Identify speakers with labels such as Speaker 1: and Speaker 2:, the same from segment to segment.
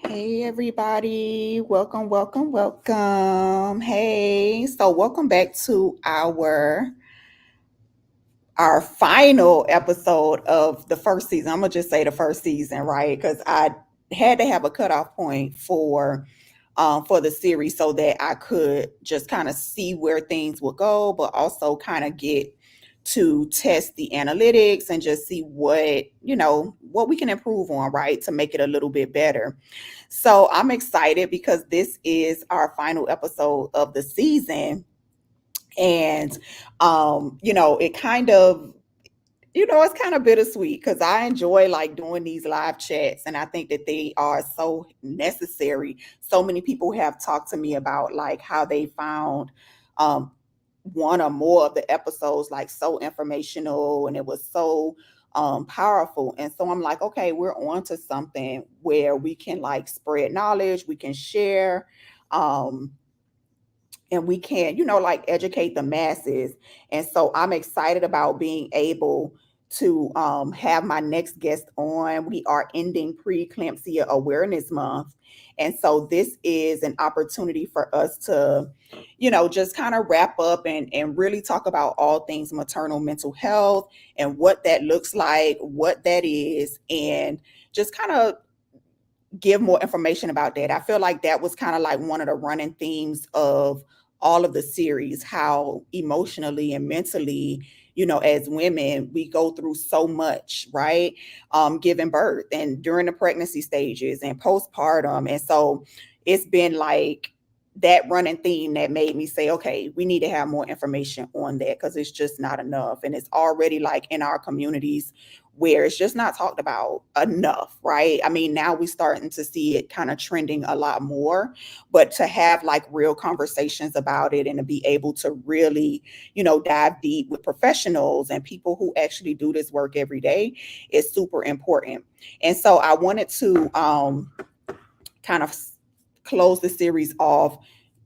Speaker 1: Hey everybody, welcome. Hey, so welcome back to our final episode of the first season. I'm gonna just say the first season, right? Because I had to have a cutoff point for the series so that I could just kind of see where things would go, but also kind of get to test the analytics and just see what we can improve on, right, to make it a little bit better. So I'm excited because this is our final episode of the season. And it kind of it's kind of bittersweet because I enjoy like doing these live chats and I think that they are so necessary. So many people have talked to me about like how they found um, one or more of the episodes like so informational and it was so powerful. And so I'm like, okay, we're on to something where we can like spread knowledge, we can share. Um, and we can, like educate the masses. And so I'm excited about being able to have my next guest on. We are ending Preeclampsia Awareness Month. And so this is an opportunity for us to, just kind of wrap up and really talk about all things maternal mental health and what that looks like, what that is, and just kind of give more information about that. I feel like that was kind of like one of the running themes of all of the series, how emotionally and mentally, as women, we go through so much, right? Giving birth and during the pregnancy stages and postpartum. And so it's been like that running theme that made me say, okay, we need to have more information on that because it's just not enough. And it's already like in our communities where it's just not talked about enough, right? I mean, now we're starting to see it kind of trending a lot more, but to have like real conversations about it and to be able to really, dive deep with professionals and people who actually do this work every day is super important. And so I wanted to kind of close the series off,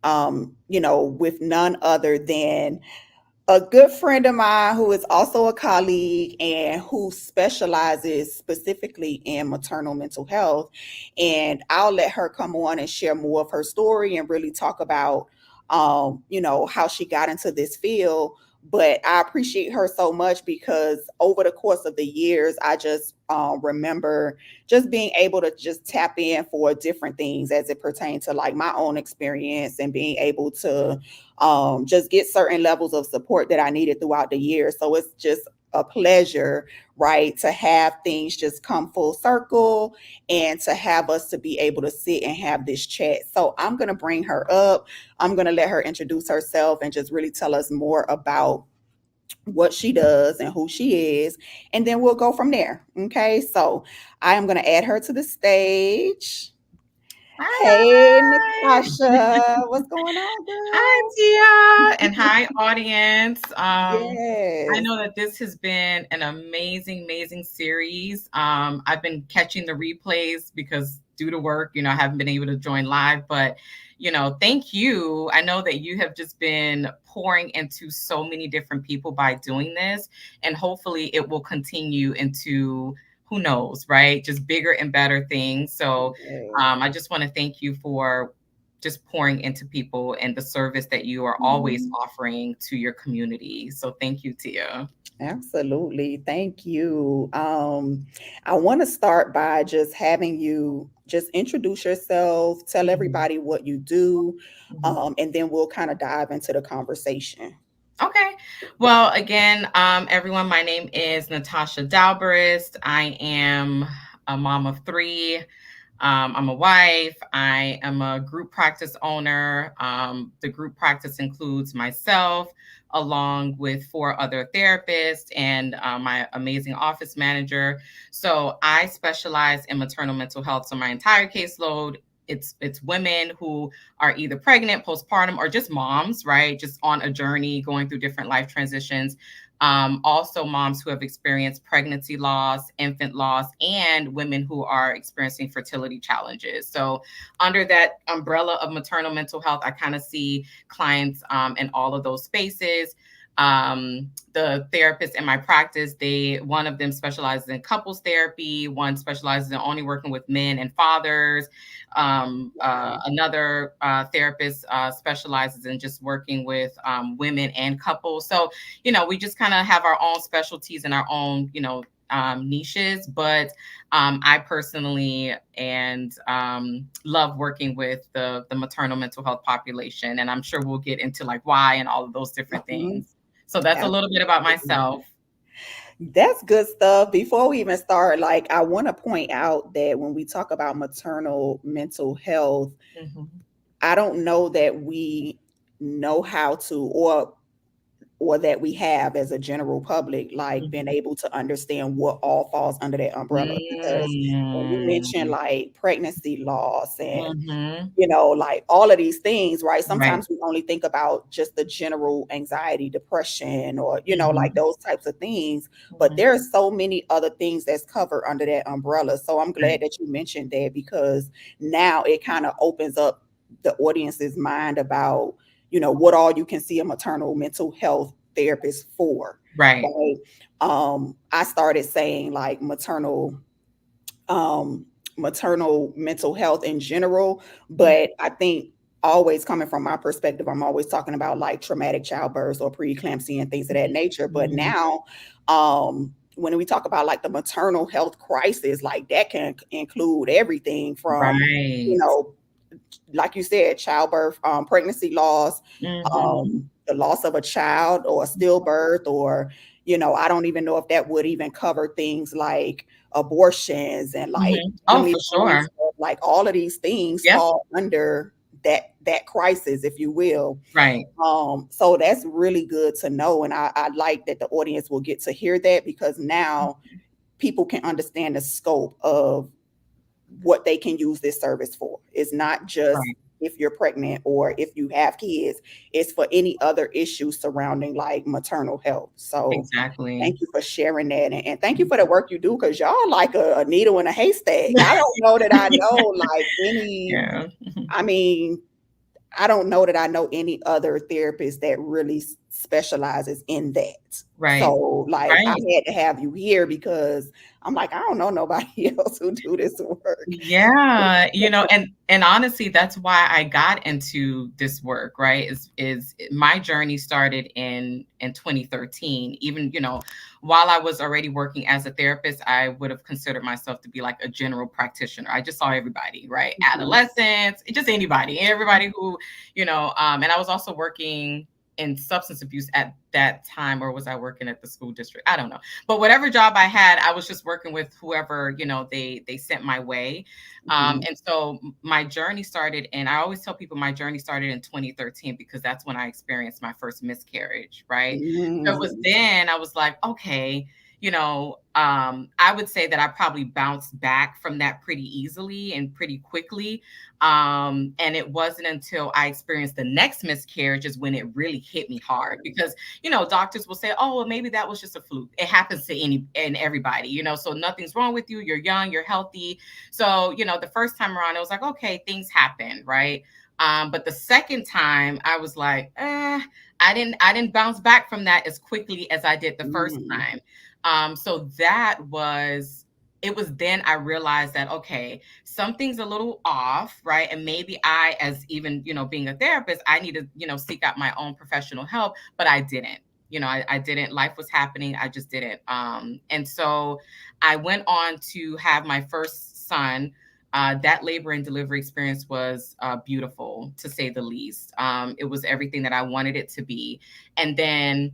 Speaker 1: with none other than a good friend of mine who is also a colleague and who specializes specifically in maternal mental health. And I'll let her come on and share more of her story and really talk about, how she got into this field. But I appreciate her so much because over the course of the years, I just remember just being able to just tap in for different things as it pertains to like my own experience and being able to just get certain levels of support that I needed throughout the year. So it's just a pleasure, right, to have things just come full circle and to have us to be able to sit and have this chat. So I'm going to bring her up. I'm going to let her introduce herself and just really tell us more about what she does and who she is. And then we'll go from there. Okay. So I am going to add her to the stage. Hey,
Speaker 2: Hi.
Speaker 1: Natasha. What's going on,
Speaker 2: Hi,
Speaker 1: girl?
Speaker 2: Tia, and hi, audience. I
Speaker 1: Yes.
Speaker 2: know that this has been an amazing, amazing series. I've been catching the replays because due to work, I haven't been able to join live, but thank you. I know that you have just been pouring into so many different people by doing this, and hopefully it will continue into who knows, right? Just bigger and better things. So
Speaker 1: Yes.
Speaker 2: I just want to thank you for just pouring into people and the service that you are always
Speaker 1: Mhm.
Speaker 2: offering to your community. So thank you, Tia.
Speaker 1: Absolutely. Thank you. I want to start by just having you just introduce yourself, tell
Speaker 2: Mhm.
Speaker 1: everybody what you do,
Speaker 2: Mhm.
Speaker 1: and then we'll kind of dive into the conversation.
Speaker 2: Okay. Well, again, everyone, my name is Natasha Dalberiste. I am a mom of three. I'm a wife. I am a group practice owner. The group practice includes myself, along with four other therapists and my amazing office manager. So I specialize in maternal mental health. So my entire caseload, it's women who are either pregnant, postpartum, or just moms, right? Just on a journey, going through different life transitions. Also, moms who have experienced pregnancy loss, infant loss, and women who are experiencing fertility challenges. So, under that umbrella of maternal mental health, I kind of see clients in all of those spaces. The therapists in my practice, one of them specializes in couples therapy, one specializes in only working with men and fathers. Another therapist specializes in just working with women and couples. So, we just kind of have our own specialties and our own, niches, but I personally love working with the maternal mental health population, and I'm sure we'll get into like why and all of those different
Speaker 1: Mhm.
Speaker 2: things. So that's a little bit about
Speaker 1: Absolutely.
Speaker 2: myself.
Speaker 1: That's good stuff. Before we even start, like I want to point out that when we talk about maternal mental health,
Speaker 2: Mhm.
Speaker 1: I don't know that we know how to or that we have as a general public, like been
Speaker 2: Mhm.
Speaker 1: able to understand what all falls under that umbrella. Because when you mention
Speaker 2: Mm.
Speaker 1: like pregnancy loss and
Speaker 2: Mhm.
Speaker 1: like all of these things, right?
Speaker 2: Right.
Speaker 1: Sometimes we only think about just the general anxiety, depression, or, like
Speaker 2: Mhm.
Speaker 1: those types of things. But
Speaker 2: Mhm.
Speaker 1: there are so many other things that's covered under that umbrella. So I'm
Speaker 2: Right.
Speaker 1: glad that you mentioned that because now it kind of opens up the audience's mind about, what all you can see a maternal mental health therapist for.
Speaker 2: Right.
Speaker 1: Right. I started saying like um, maternal mental health in general.
Speaker 2: Mhm.
Speaker 1: But I think always coming from my perspective, I'm always talking about like traumatic childbirth or preeclampsia and things of that nature. But
Speaker 2: Mhm.
Speaker 1: now, when we talk about like the maternal health crisis, like that can include everything from, you
Speaker 2: Right.
Speaker 1: know, like you said, childbirth, pregnancy loss,
Speaker 2: Mhm.
Speaker 1: the loss of a child or a stillbirth, or, I don't even know if that would even cover things like abortions and like
Speaker 2: Mhm. Oh,
Speaker 1: family
Speaker 2: for
Speaker 1: planning
Speaker 2: sure.
Speaker 1: stuff. Like all of these things
Speaker 2: Yep.
Speaker 1: fall under that crisis, if you will.
Speaker 2: Right.
Speaker 1: So that's really good to know. And I like that the audience will get to hear that because now people can understand the scope of what they can use this service for. It's not just
Speaker 2: Right.
Speaker 1: if you're pregnant or if you have kids, it's for any other issues surrounding like maternal health. So
Speaker 2: Exactly.
Speaker 1: thank you for sharing that. And thank you for the work you do because y'all like a needle in a haystack. I don't know that I know like any,
Speaker 2: Yeah.
Speaker 1: I mean, I don't know that I know any other therapist that really specializes in that.
Speaker 2: Right.
Speaker 1: So, like, I
Speaker 2: Right.
Speaker 1: had to have you here because I'm like, I don't know nobody else who do this work.
Speaker 2: Yeah, and honestly, that's why I got into this work, right? Is my journey started in 2013. Even, while I was already working as a therapist, I would have considered myself to be like a general practitioner. I just saw everybody, right?
Speaker 1: Mhm,
Speaker 2: Adolescents, just anybody, everybody who, and I was also working in substance abuse at that time, or was I working at the school district? I don't know. But whatever job I had, I was just working with whoever, they sent my way.
Speaker 1: mhm,
Speaker 2: And so my journey started, and I always tell people my journey started in 2013 because that's when I experienced my first miscarriage, right? So it was
Speaker 1: mhm,
Speaker 2: then I was like, okay, I would say that I probably bounced back from that pretty easily and pretty quickly. And it wasn't until I experienced the next miscarriage is when it really hit me hard because, doctors will say, oh, well, maybe that was just a fluke. It happens to any and everybody, so nothing's wrong with you. You're young, you're healthy. So, the first time around, it was like, okay, things happen, right? But the second time I was like, I didn't bounce back from that as quickly as I did the first
Speaker 1: mhm,
Speaker 2: time. So it was then I realized that, okay, something's a little off, right? And maybe I, as even, being a therapist, I need to, seek out my own professional help, but I didn't. I didn't. Life was happening. I just didn't. And so I went on to have my first son. That labor and delivery experience was beautiful, to say the least. It was everything that I wanted it to be. And then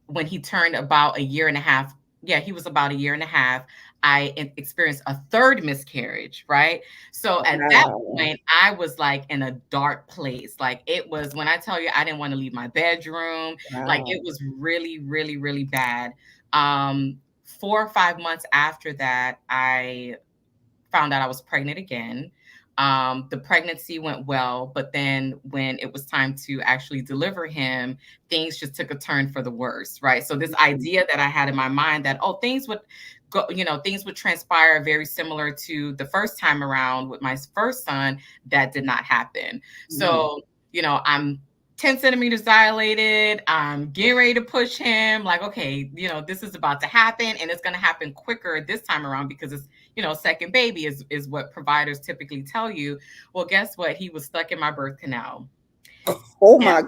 Speaker 2: when he turned about a year and a half, yeah, he was about a year and a half, I experienced a third miscarriage, right? So at that
Speaker 1: wow,
Speaker 2: point, I was like in a dark place. Like it was, when I tell you, I didn't want to leave my bedroom. Like
Speaker 1: wow,
Speaker 2: it was really, really, really bad. 4 or 5 months after that, I found out I was pregnant again. The pregnancy went well, but then when it was time to actually deliver him, things just took a turn for the worse, right? So this
Speaker 1: mhm,
Speaker 2: idea that I had in my mind that, oh, things would go, things would transpire very similar to the first time around with my first son, that did not happen.
Speaker 1: mhm,
Speaker 2: So, I'm 10 centimeters dilated. I'm getting ready to push him. Like, okay, this is about to happen, and it's going to happen quicker this time around because it's, second baby is what providers typically tell you. Well, guess what? He was stuck in my birth canal.
Speaker 1: Oh
Speaker 2: And
Speaker 1: my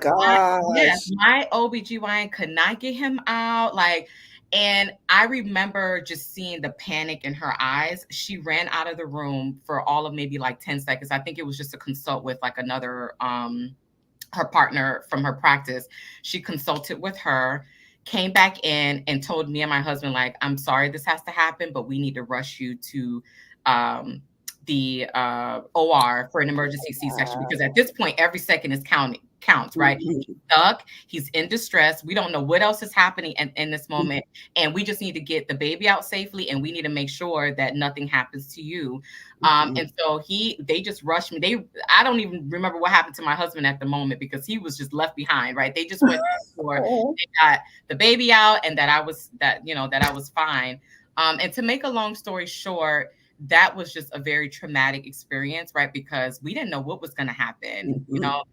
Speaker 2: yes,
Speaker 1: gosh.
Speaker 2: my OBGYN could not get him out. And I remember just seeing the panic in her eyes. She ran out of the room for all of maybe like 10 seconds. I think it was just to consult with like another her partner from her practice. She consulted with her, came back in and told me and my husband, like, I'm sorry this has to happen, but we need to rush you to the OR for an emergency C-section, because at this point, every second is counts, right?
Speaker 1: Mhm.
Speaker 2: He's stuck. He's in distress. We don't know what else is happening in this moment. And we just need to get the baby out safely. And we need to make sure that nothing happens to you. And so they just rushed me. I don't even remember what happened to my husband at the moment because he was just left behind, right? They just went for
Speaker 1: Oh.
Speaker 2: they got the baby out and that I was fine. And to make a long story short, that was just a very traumatic experience, right? Because we didn't know what was going to happen.
Speaker 1: Mhm.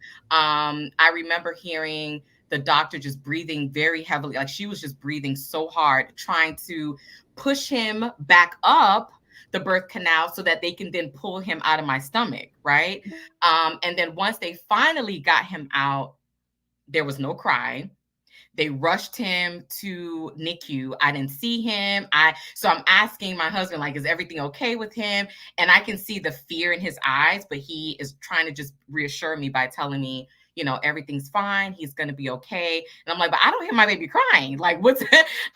Speaker 2: I remember hearing the doctor just breathing very heavily, like she was just breathing so hard, trying to push him back up the birth canal so that they can then pull him out of my stomach, right? And then once they finally got him out, there was no cry. They rushed him to NICU. I didn't see him. So I'm asking my husband, like, is everything okay with him? And I can see the fear in his eyes, but he is trying to just reassure me by telling me, everything's fine. He's going to be okay. And I'm like, but I don't hear my baby crying. Like,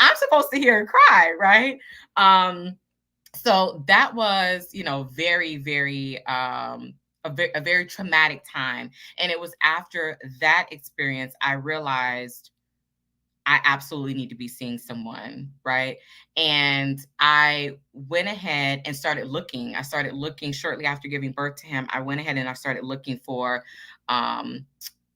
Speaker 2: I'm supposed to hear her cry, right? So that was, very, very, a very traumatic time. And it was after that experience, I realized I absolutely need to be seeing someone, right? And I went ahead and started looking. I started looking shortly after giving birth to him. I went ahead and I started looking um,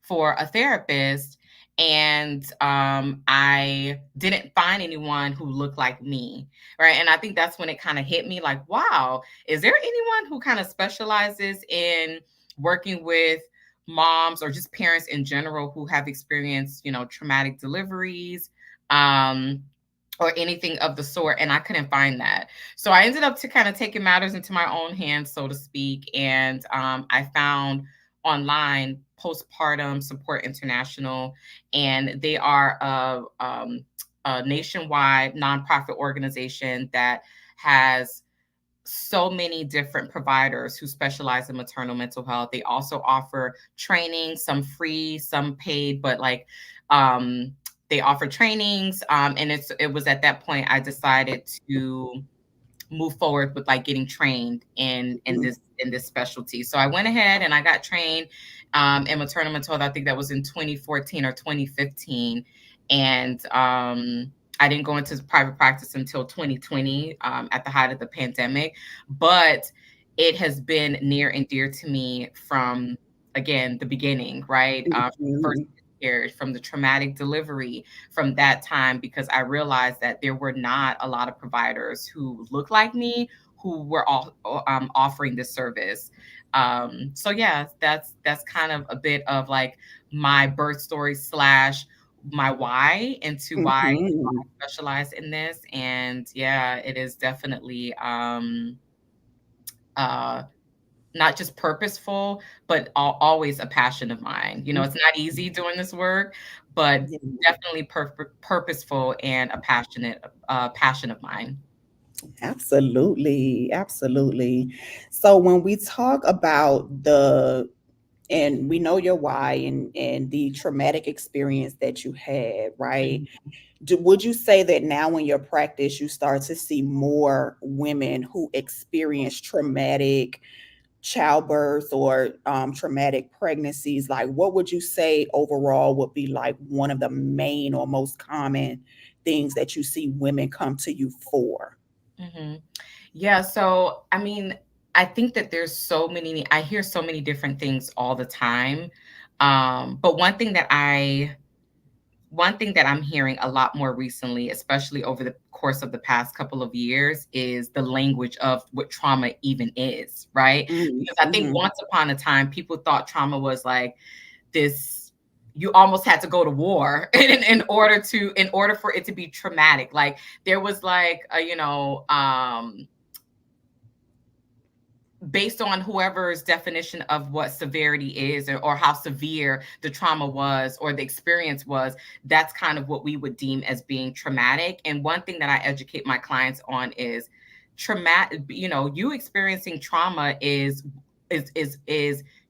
Speaker 2: for a therapist, and I didn't find anyone who looked like me, right? And I think that's when it kind of hit me, like, wow, is there anyone who kind of specializes in working with moms or just parents in general who have experienced, traumatic deliveries, or anything of the sort? And I couldn't find that. So I ended up to kind of taking matters into my own hands, so to speak. And I found online Postpartum Support International, and they are a nationwide nonprofit organization that has so many different providers who specialize in maternal mental health. They also offer training, some free, some paid, but they offer trainings. And it was at that point I decided to move forward with like getting trained in this specialty. So I went ahead and I got trained in maternal mental health. I think that was in 2014 or 2015. And I didn't go into private practice until 2020 at the height of the pandemic. But it has been near and dear to me from, again, the beginning, right? First miscarriage, from the traumatic delivery, from that time, because I realized that there were not a lot of providers who looked like me who were all offering this service. So yeah, that's kind of a bit of like my birth story slash my why into why I specialize in this. And yeah, it is definitely uh not just purposeful, but always a passion of mine. It's not easy doing this work, but definitely purposeful and a passion of mine.
Speaker 1: Absolutely, absolutely. So when we talk about and we know your why and the traumatic experience that you had, right? Would you say that now in your practice you start to see more women who experience traumatic childbirth or traumatic pregnancies? Like, what would you say overall would be like one of the main or most common things that you see women come to you for?
Speaker 2: Mm-hmm. Yeah. So, I mean, I think that I hear so many different things all the time. But one thing that I'm hearing a lot more recently, especially over the course of the past couple of years, is the language of what trauma even is, right? Because I think
Speaker 1: Mm-hmm.
Speaker 2: once upon a time, people thought trauma was like this you almost had to go to war in order for it to be traumatic. Like there was like a, based on whoever's definition of what severity is, or how severe the trauma was or the experience was, that's kind of what we would deem as being traumatic. And one thing that I educate my clients on is traumatic, you experiencing trauma is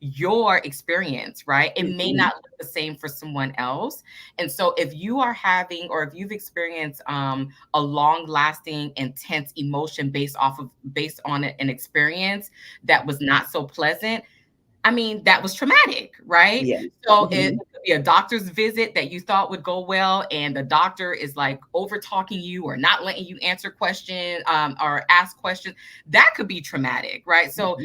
Speaker 2: your experience, right? It may not look the same for someone else. And so if you are having, or if you've experienced a long lasting intense emotion based on an experience that was not so pleasant, I mean, that was traumatic, right?
Speaker 1: Yeah.
Speaker 2: So it could be a doctor's visit that you thought would go well, and the doctor is like over talking you or not letting you answer questions or ask questions. That could be traumatic, right? So,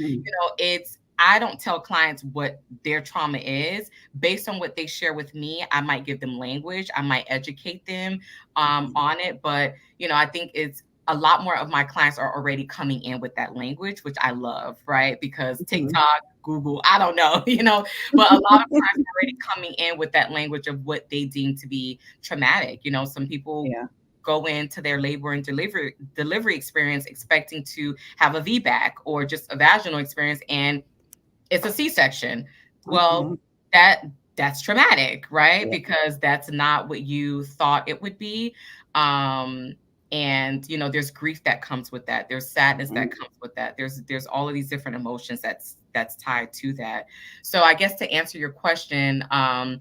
Speaker 2: I don't tell clients what their trauma is. Based on what they share with me, I might give them language, I might educate them on it. But, I think it's a lot more of my clients are already coming in with that language, which I love, right? Because TikTok, Google, I don't know, but a lot of clients are already coming in with that language of what they deem to be traumatic. Some people go into their labor and delivery experience expecting to have a VBAC or just a vaginal experience, and it's a C-section. Well, that's traumatic, right? Because that's not what you thought it would be. And there's grief that comes with that. There's sadness that comes with that. There's all of these different emotions that's tied to that. So I guess to answer your question, I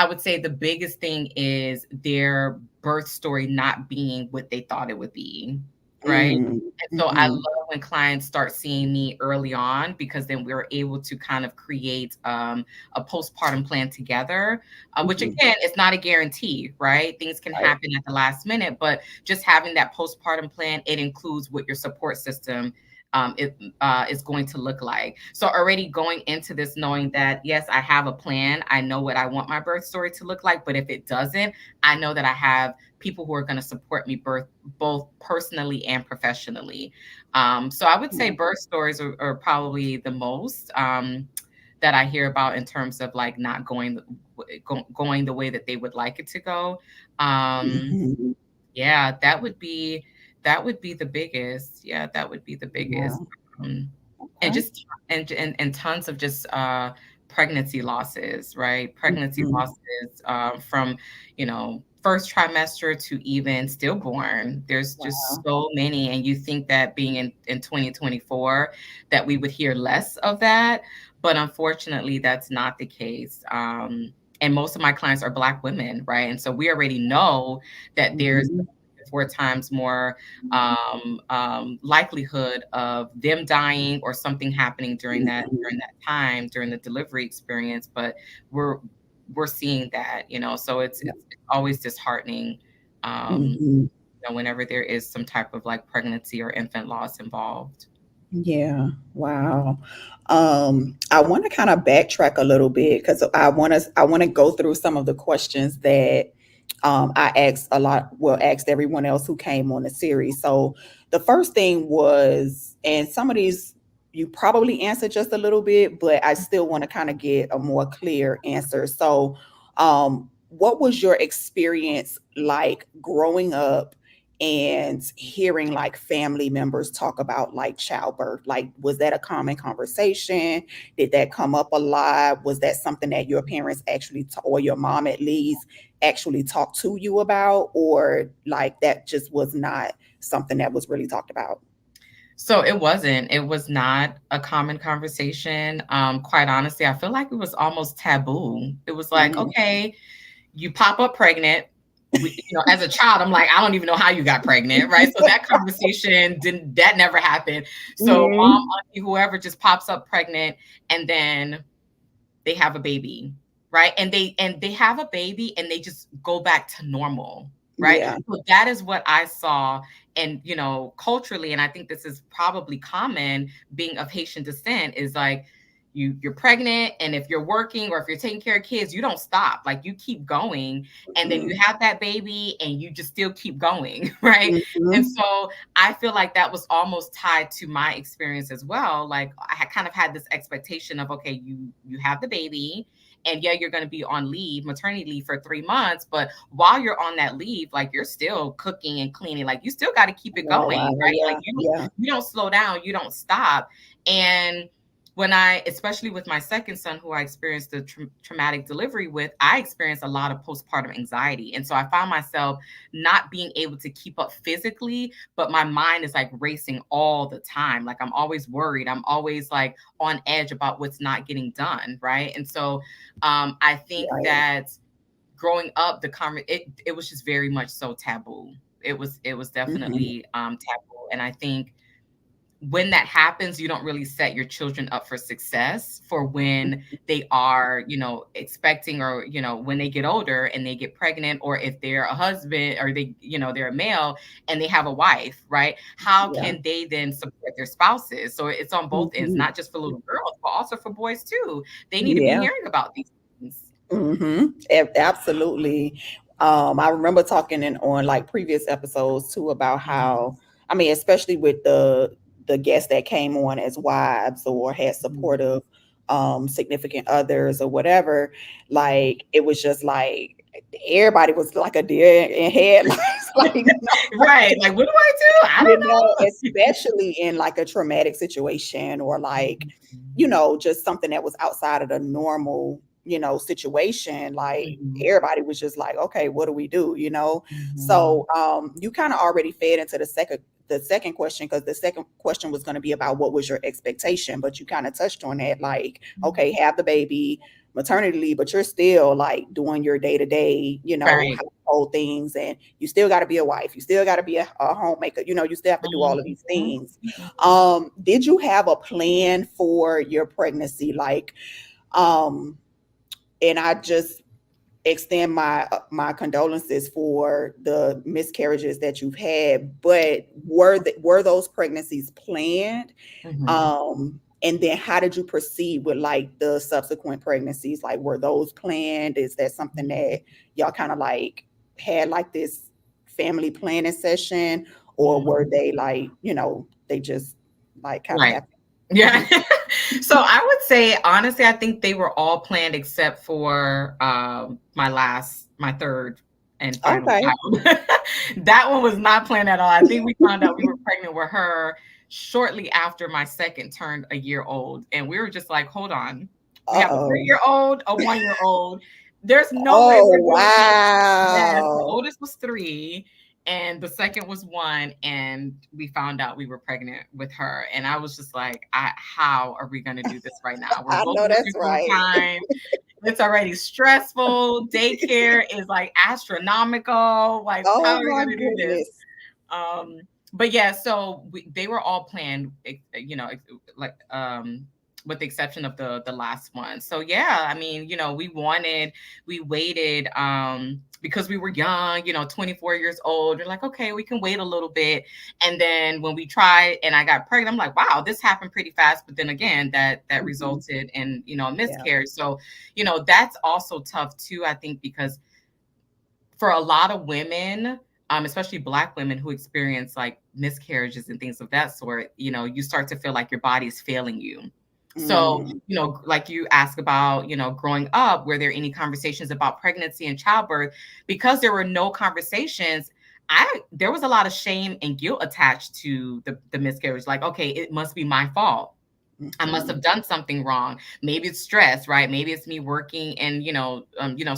Speaker 2: would say the biggest thing is their birth story not being what they thought it would be. Right. And so I love when clients start seeing me early on, because then we're able to kind of create a postpartum plan together, which again, is not a guarantee, right? Things can happen at the last minute, but just having that postpartum plan, it includes what your support system is going to look like. So already going into this knowing that, yes, I have a plan. I know what I want my birth story to look like, but if it doesn't, I know that I have people who are going to support me both personally and professionally. So I would say birth stories are probably the most that I hear about in terms of like not going the way that they would like it to go. Yeah, that would be the biggest. Yeah, that would be the biggest. And just and tons of just pregnancy losses, right? Pregnancy losses from, first trimester to even stillborn. There's just so many. And you think that being in 2024 that we would hear less of that, but unfortunately that's not the case. And most of my clients are Black women, right? And so we already know that there's 4 times more likelihood of them dying or something happening during that time, during the delivery experience. But we're seeing that, so it's always disheartening whenever there is some type of like pregnancy or infant loss involved.
Speaker 1: Yeah. Wow. I want to kind of backtrack a little bit because I want to go through some of the questions that I asked asked everyone else who came on the series. So the first thing was, and some of these you probably answered just a little bit, but I still want to kind of get a more clear answer. So, what was your experience like growing up and hearing like family members talk about like childbirth? Like, was that a common conversation? Did that come up a lot? Was that something that your parents actually, or your mom at least, actually talked to you about? Or like that just was not something that was really talked about?
Speaker 2: So it was not a common conversation. Quite honestly, I feel like it was almost taboo. It was like, okay, you pop up pregnant. As a child, I'm like, I don't even know how you got pregnant, right? So that conversation that never happened. So mom, auntie, whoever just pops up pregnant, and then they have a baby, right? And they have a baby and they just go back to normal, right?
Speaker 1: Yeah.
Speaker 2: So that is what I saw. And culturally, and I think this is probably common being of Haitian descent, is like you're pregnant, and if you're working or if you're taking care of kids, you don't stop. Like you keep going, and then you have that baby and you just still keep going, right? And so I feel like that was almost tied to my experience as well. Like I had kind of had this expectation of, okay, you have the baby, And yeah, you're going to be on leave, maternity leave for 3 months. But while you're on that leave, like you're still cooking and cleaning, like you still got to keep it
Speaker 1: Oh, wow.
Speaker 2: going, right?
Speaker 1: Yeah.
Speaker 2: Like
Speaker 1: Yeah.
Speaker 2: you don't slow down, you don't stop. And when I, especially with my second son, who I experienced the traumatic delivery with, I experienced a lot of postpartum anxiety. And so I found myself not being able to keep up physically, but my mind is like racing all the time. Like I'm always worried. I'm always like on edge about what's not getting done. Right. And so I think
Speaker 1: Right.
Speaker 2: that growing up, it was just very much so taboo. It was
Speaker 1: Mhm.
Speaker 2: definitely taboo. And I think when that happens, you don't really set your children up for success for when they are, expecting, or, when they get older and they get pregnant, or if they're a husband, or they're a male and they have a wife, right? How
Speaker 1: Yeah.
Speaker 2: can they then support their spouses? So it's on both ends,
Speaker 1: Mhm.
Speaker 2: not just for little girls, but also for boys too. They need to be
Speaker 1: Yeah.
Speaker 2: hearing about these things.
Speaker 1: Absolutely. I remember talking on like previous episodes too about
Speaker 2: Mhm,
Speaker 1: how, I mean, especially with the guests that came on as wives or had
Speaker 2: mhm,
Speaker 1: supportive significant others or whatever,
Speaker 2: mhm.
Speaker 1: like it was just like everybody was like a deer in headlights, like
Speaker 2: Right. Like, what do I do? I don't know.
Speaker 1: especially in like a traumatic situation or like,
Speaker 2: Mhm,
Speaker 1: just something that was outside of the normal, situation. Like
Speaker 2: mhm,
Speaker 1: everybody was just like, okay, what do we do?
Speaker 2: mhm.
Speaker 1: So you kind of already fed into the second question, because the second question was going to be about what was your expectation, but you kind of touched on that, like, okay, have the baby, maternity leave, but you're still like doing your day-to-day,
Speaker 2: Right.
Speaker 1: household things, and you still got to be a wife, you still got to be a homemaker, you still have to do all of these
Speaker 2: Mhm,
Speaker 1: things.
Speaker 2: mhm.
Speaker 1: Did you have a plan for your pregnancy? Like, um and I just extend my condolences for the miscarriages that you've had, but were those pregnancies planned?
Speaker 2: Mhm.
Speaker 1: And then how did you proceed with like the subsequent pregnancies? Like, were those planned? Is that something that y'all kind of like had like this family planning session, or were
Speaker 2: Mhm.
Speaker 1: they like, they just like kind of
Speaker 2: Right.
Speaker 1: happened?
Speaker 2: Yeah.
Speaker 1: Mhm.
Speaker 2: So I would say, honestly, I think they were all planned except for my third and final
Speaker 1: Okay.
Speaker 2: child. That one was not planned at all. I think we found out we were pregnant with her shortly after my second turned a year old. And we were just like, hold on. We have a
Speaker 1: Uh-oh.
Speaker 2: 3-year-old, a 1-year-old. There's no way
Speaker 1: Oh,
Speaker 2: we're doing this. Yes, the
Speaker 1: wow.
Speaker 2: oldest was 3 and the second was 1, and we found out we were pregnant with her. And I was just like, how are we going to do this right now? We're
Speaker 1: I
Speaker 2: both
Speaker 1: know that's
Speaker 2: working full
Speaker 1: right.
Speaker 2: time. It's already stressful. Daycare is like astronomical. Like, how
Speaker 1: Oh
Speaker 2: are we
Speaker 1: my
Speaker 2: going to do this?
Speaker 1: goodness.
Speaker 2: Um, but yeah, so they were all planned, like with the exception of the last one. So yeah, I mean, we waited because we were young, 24 years old. We're like, okay, we can wait a little bit. And then when we tried and I got pregnant, I'm like, wow, this happened pretty fast. But then again, that
Speaker 1: Mhm.
Speaker 2: resulted in, a
Speaker 1: Yeah.
Speaker 2: miscarriage. So, that's also tough too, I think, because for a lot of women, especially Black women who experience like miscarriages and things of that sort, you start to feel like your body is failing you. So,
Speaker 1: Mm.
Speaker 2: like you ask about, growing up, were there any conversations about pregnancy and childbirth? Because there were no conversations, there was a lot of shame and guilt attached to the miscarriage. Like, okay, it must be my fault. I must
Speaker 1: Mhm.
Speaker 2: have done something wrong. Maybe it's stress, right? Maybe it's me working and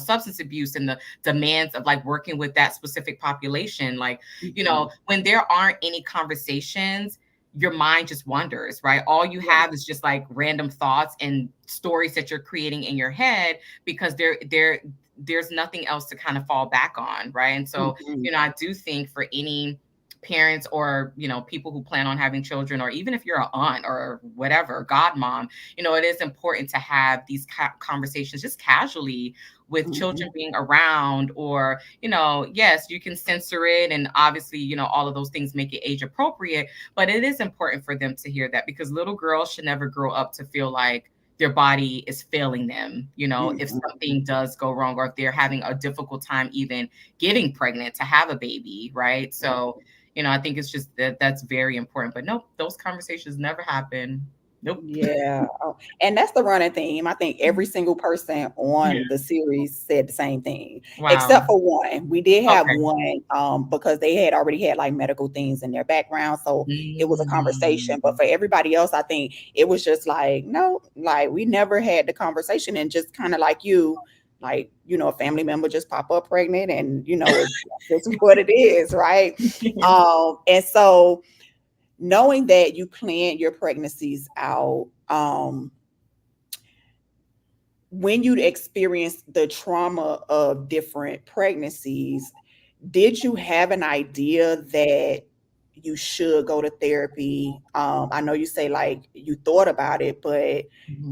Speaker 2: substance abuse and the demands of like working with that specific population. Like,
Speaker 1: Mhm.
Speaker 2: when there aren't any conversations, your mind just wanders, right? All you
Speaker 1: Yeah.
Speaker 2: have is just like random thoughts and stories that you're creating in your head because there's nothing else to kind of fall back on, right? And so,
Speaker 1: Mhm.
Speaker 2: I do think for any parents or people who plan on having children, or even if you're an aunt or whatever godmom, it is important to have these conversations just casually with children
Speaker 1: Mhm.
Speaker 2: being around, or yes, you can censor it, and obviously all of those things make it age appropriate, but it is important for them to hear that, because little girls should never grow up to feel like their body is failing them, if
Speaker 1: Mhm.
Speaker 2: something does go wrong, or if they're having a difficult time even getting pregnant to have a baby, right? So I think it's just that's very important. But nope, those conversations never happen. Nope.
Speaker 1: Yeah. Oh, and that's the running theme. I think every single person
Speaker 2: Yeah.
Speaker 1: on the series said the same thing, except
Speaker 2: Wow.
Speaker 1: for one. We did have
Speaker 2: Okay.
Speaker 1: one because they had already had like medical things in their background. So it was a conversation. But
Speaker 2: Mm.
Speaker 1: for everybody else, I think it was just like, no, like we never had the conversation and just kind of like you, like, a family member just pop up pregnant and, it's what it is, right? And so knowing that you plan your pregnancies out, when you experience the trauma of different pregnancies, did you have an idea that you should go to therapy? I know you say like you thought about it, but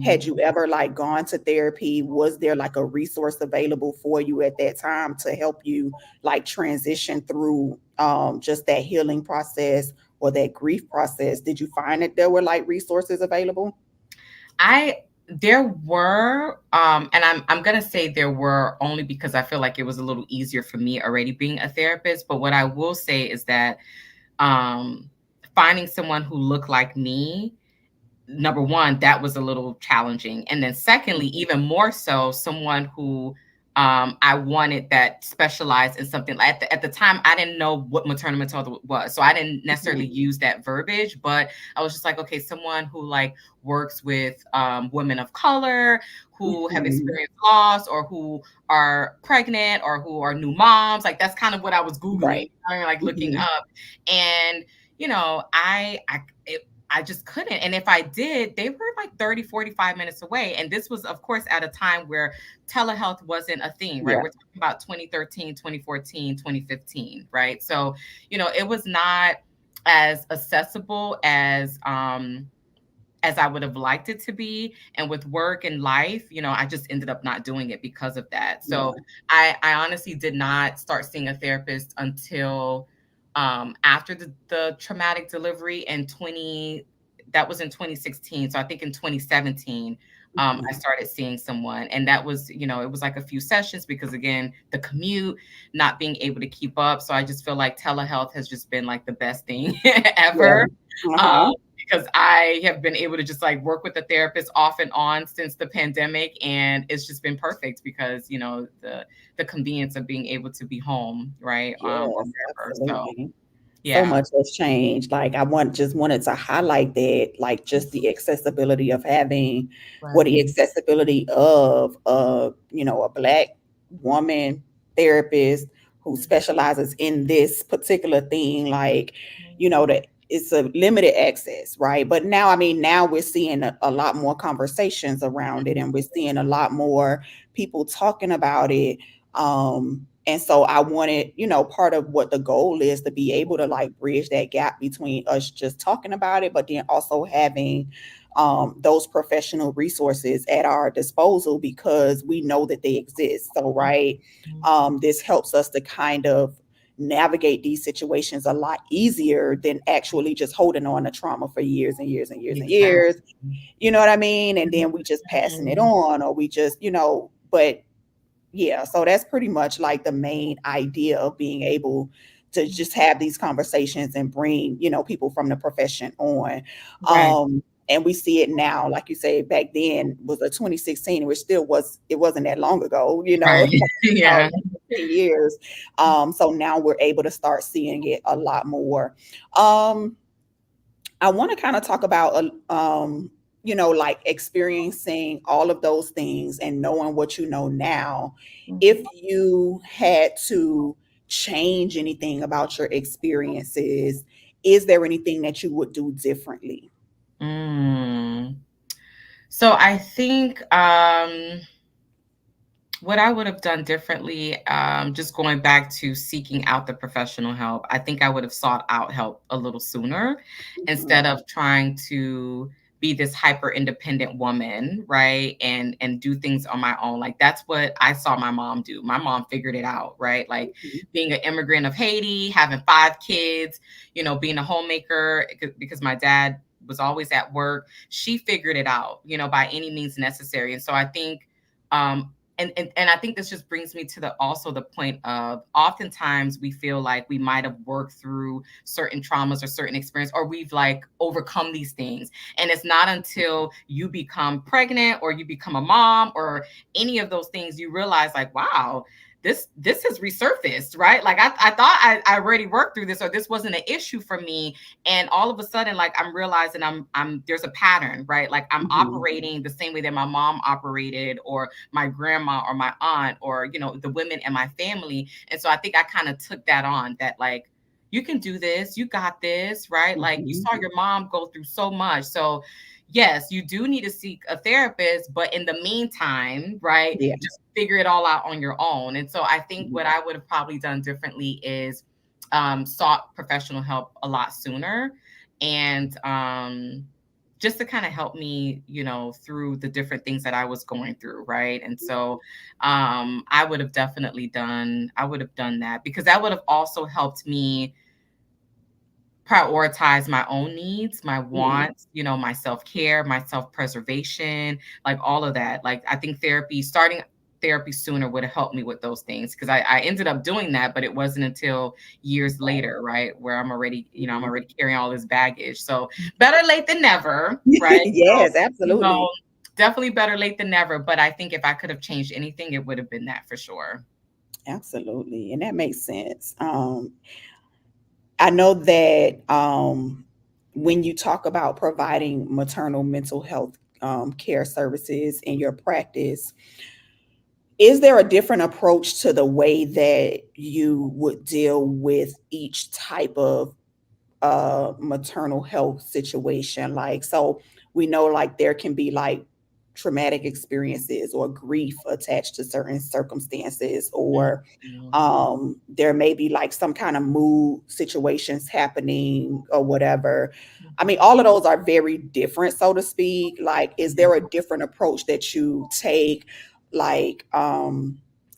Speaker 1: had
Speaker 2: Mhm.
Speaker 1: you ever like gone to therapy? Was there like a resource available for you at that time to help you like transition through just that healing process or that grief process? Did you find that there were like resources available?
Speaker 2: I There were, and I'm gonna say there were only because I feel like it was a little easier for me already being a therapist. But what I will say is that um, finding someone who looked like me, number one, that was a little challenging. And then secondly,
Speaker 1: Mhm.
Speaker 2: even more so, someone who I wanted that specialized in something. Like at the time, I didn't know what maternal mental health was. So I didn't necessarily
Speaker 1: Mhm.
Speaker 2: use that verbiage, but I was just like, okay, someone who like works with women of color who have
Speaker 1: Mhm.
Speaker 2: experienced loss or who are pregnant or who are new moms. Like that's kind of what I was Googling,
Speaker 1: Right.
Speaker 2: like looking
Speaker 1: Mhm.
Speaker 2: up. And, I just couldn't. And if I did, they were like 30, 45 minutes away. And this was, of course, at a time where telehealth wasn't a thing, right?
Speaker 1: Yeah.
Speaker 2: We're talking about 2013, 2014, 2015, right? So, it was not as accessible as I would have liked it to be. And with work and life, I just ended up not doing it because of that.
Speaker 1: Yeah.
Speaker 2: So I honestly did not start seeing a therapist until after the traumatic delivery in that was in 2016. So I think in 2017, I
Speaker 1: Mhm.
Speaker 2: started seeing someone. And that was, it was like a few sessions because again, the commute, not being able to keep up. So I just feel like telehealth has just been like the best thing
Speaker 1: Yeah.
Speaker 2: ever. Um,
Speaker 1: Uh-huh.
Speaker 2: because I have been able to just like work with the therapist off and on since the pandemic, and it's just been perfect because the convenience of being able to be home, right, or
Speaker 1: Yes,
Speaker 2: wherever. So
Speaker 1: absolutely. So
Speaker 2: yeah,
Speaker 1: much has changed. Like I just wanted to highlight that, like just the accessibility of having, or
Speaker 2: right.
Speaker 1: the accessibility of a Black woman therapist who specializes in this particular thing. Like, that it's a limited access, right? But now, I mean, now we're seeing a lot more conversations around it, and we're seeing a lot more people talking about it. And so I wanted, part of what the goal is to be able to like bridge that gap between us just talking about it, but then also having those professional resources at our disposal because we know that they exist. So, right, this helps us to kind of navigate these situations a lot easier than actually just holding on to trauma for years and years and years and
Speaker 2: Exactly.
Speaker 1: years. You know what I mean? And then we just passing it on, or we just, but yeah, so that's pretty much like the main idea of being able to just have these conversations and bring, people from the profession on.
Speaker 2: Right.
Speaker 1: And we see it now, like you say, back then was a 2016, which it wasn't that long ago,
Speaker 2: Right. Yeah.
Speaker 1: 10 years. So now we're able to start seeing it a lot more. Um, I want to kind of talk about, like experiencing all of those things and knowing what you know now. If you had to change anything about your experiences, is there anything that you would do differently?
Speaker 2: Mm. So I think what I would have done differently, just going back to seeking out the professional help, I think I would have sought out help a little sooner
Speaker 1: Mhm.
Speaker 2: instead of trying to be this hyper independent woman, right? And do things on my own. Like that's what I saw my mom do. My mom figured it out, right? Like
Speaker 1: Mhm.
Speaker 2: being an immigrant of Haiti, having 5 kids, being a homemaker because my dad was always at work. She figured it out, by any means necessary. And so I think and I think this just brings me to the also the point of oftentimes we feel like we might have worked through certain traumas or certain experience, or we've like overcome these things. And it's not until you become pregnant or you become a mom or any of those things you realize like, wow, this has resurfaced, right? Like I thought I already worked through this, or this wasn't an issue for me. And all of a sudden, like I'm realizing I'm there's a pattern, right? Like I'm
Speaker 1: Mhm.
Speaker 2: operating the same way that my mom operated, or my grandma, or my aunt, or the women in my family. And so I think I kind of took that on, that like, you can do this, you got this, right? Like you
Speaker 1: Mhm.
Speaker 2: saw your mom go through so much. So yes, you do need to seek a therapist, but in the meantime, right,
Speaker 1: Yeah.
Speaker 2: just figure it all out on your own. And so I think
Speaker 1: Mhm.
Speaker 2: what I would have probably done differently is sought professional help a lot sooner, and just to kind of help me, through the different things that I was going through, right? And so I would have done that, because that would have also helped me prioritize my own needs, my
Speaker 1: Mhm.
Speaker 2: wants, my self-care, my self-preservation, like all of that. Like I think starting therapy sooner would have helped me with those things, because I ended up doing that, but it wasn't until years
Speaker 1: Right.
Speaker 2: later, right, where I'm
Speaker 1: Mhm.
Speaker 2: already carrying all this baggage. So better late than never, right? So,
Speaker 1: Yes,
Speaker 2: you know,
Speaker 1: absolutely.
Speaker 2: definitely better late than never. But I think if I could have changed anything, it would have been that for sure.
Speaker 1: Absolutely. And that makes sense. I know that when you talk about providing maternal mental health care services in your practice, is there a different approach to the way that you would deal with each type of maternal health situation? Like, so we know like there can be like traumatic experiences or grief attached to certain circumstances, or
Speaker 2: Mhm.
Speaker 1: there may be like some kind of mood situations happening or whatever. I mean,
Speaker 2: Mhm.
Speaker 1: all of those are very different, so to speak. Like, is
Speaker 2: Yeah.
Speaker 1: there a different approach that you take? Like,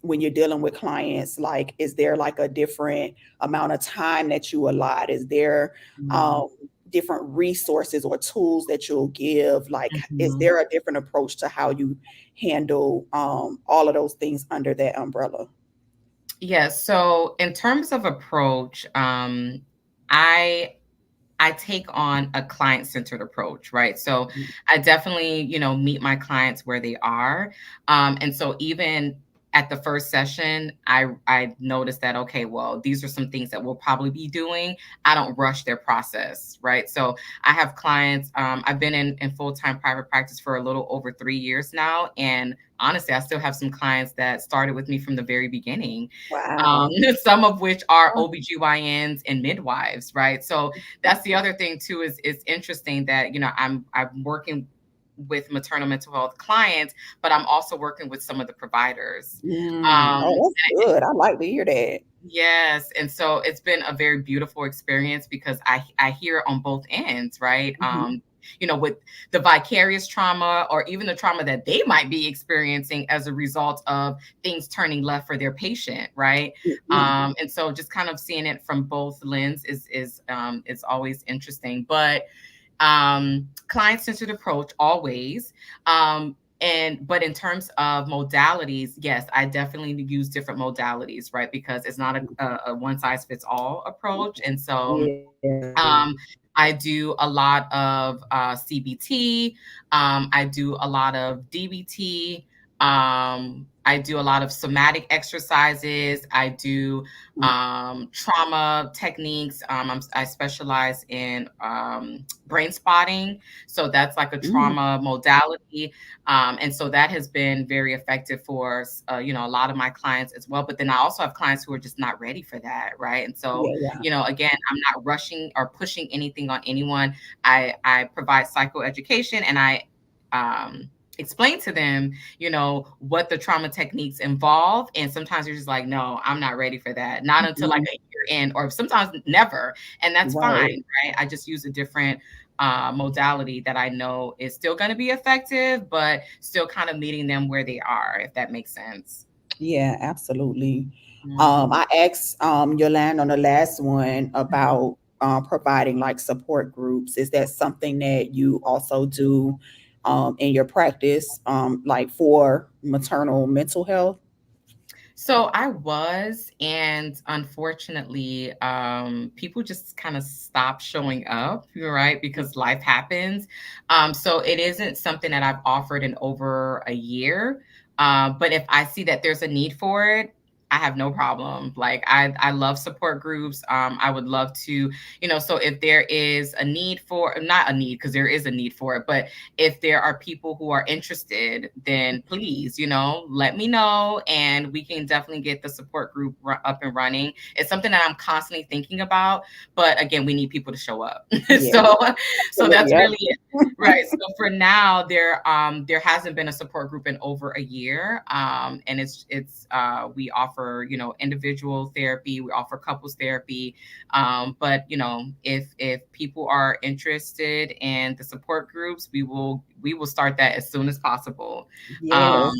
Speaker 1: when you're dealing with clients, like, is there like a different amount of time that you allot? Is there
Speaker 2: Mhm.
Speaker 1: um, different resources or tools that you'll give? Like, is
Speaker 2: Mhm.
Speaker 1: there a different approach to how you handle all of those things under that umbrella?
Speaker 2: Yes. So in terms of approach, I I take on a client-centered approach, right? So
Speaker 1: Mhm.
Speaker 2: I definitely, meet my clients where they are. And so even at the first session, I noticed that, okay, well, these are some things that we'll probably be doing. I don't rush their process, right? So I have clients. I've been in full-time private practice for a little over 3 years now, and honestly, I still have some clients that started with me from the very beginning. Um,
Speaker 1: Wow.
Speaker 2: some of which are OBGYNs and midwives, right? So that's the other thing too, is it's interesting that, I'm working with maternal mental health clients, but I'm also working with some of the providers. Um,
Speaker 1: Oh, that's good. I like to hear that.
Speaker 2: yes, and so it's been a very beautiful experience, because I hear it on both ends, right?
Speaker 1: Mhm.
Speaker 2: With the vicarious trauma, or even the trauma that they might be experiencing as a result of things turning left for their patient, right?
Speaker 1: Mhm.
Speaker 2: And so just kind of seeing it from both lens is always interesting. But client-centered approach always. But in terms of modalities, yes, I definitely use different modalities, right? Because it's not a one size fits all approach. And so
Speaker 1: Yeah.
Speaker 2: um, I do a lot of CBT. I do a lot of DBT. I do a lot of somatic exercises. I do trauma techniques. I specialize in brain spotting. So that's like a
Speaker 1: Mm.
Speaker 2: trauma modality. And so that has been very effective for, a lot of my clients as well. But then I also have clients who are just not ready for that. Right. And so,
Speaker 1: Yeah, yeah.
Speaker 2: again, I'm not rushing or pushing anything on anyone. I provide psychoeducation, and I explain to them, what the trauma techniques involve. And sometimes you're just like, no, I'm not ready for that. Not until like
Speaker 1: Mhm.
Speaker 2: a year in, or sometimes never. And that's fine,
Speaker 1: Right.
Speaker 2: right? I just use a different modality that I know is still going to be effective, but still kind of meeting them where they are, if that makes sense.
Speaker 1: Yeah, absolutely.
Speaker 2: Mhm.
Speaker 1: I asked Yolanda on the last one
Speaker 2: Mhm.
Speaker 1: about providing like support groups. Is that something that you also do in your practice, like for maternal mental health?
Speaker 2: So I was, and unfortunately, people just kind of stopped showing up, right? Because life happens. So it isn't something that I've offered in over a year. But if I see that there's a need for it, I have no problem. Like I love support groups. I would love to, so if there is a need for, not a need, because there is a need for it, but if there are people who are interested, then please, let me know, and we can definitely get the support group up and running. It's something that I'm constantly thinking about, but again, we need people to show up.
Speaker 1: Yeah,
Speaker 2: So that's
Speaker 1: absolutely.
Speaker 2: really it. Right. So for now, there hasn't been a support group in over a year. And it's we offer, individual therapy, we offer couples therapy. But if people are interested in the support groups, we will start that as soon as possible. Um,
Speaker 1: Yes.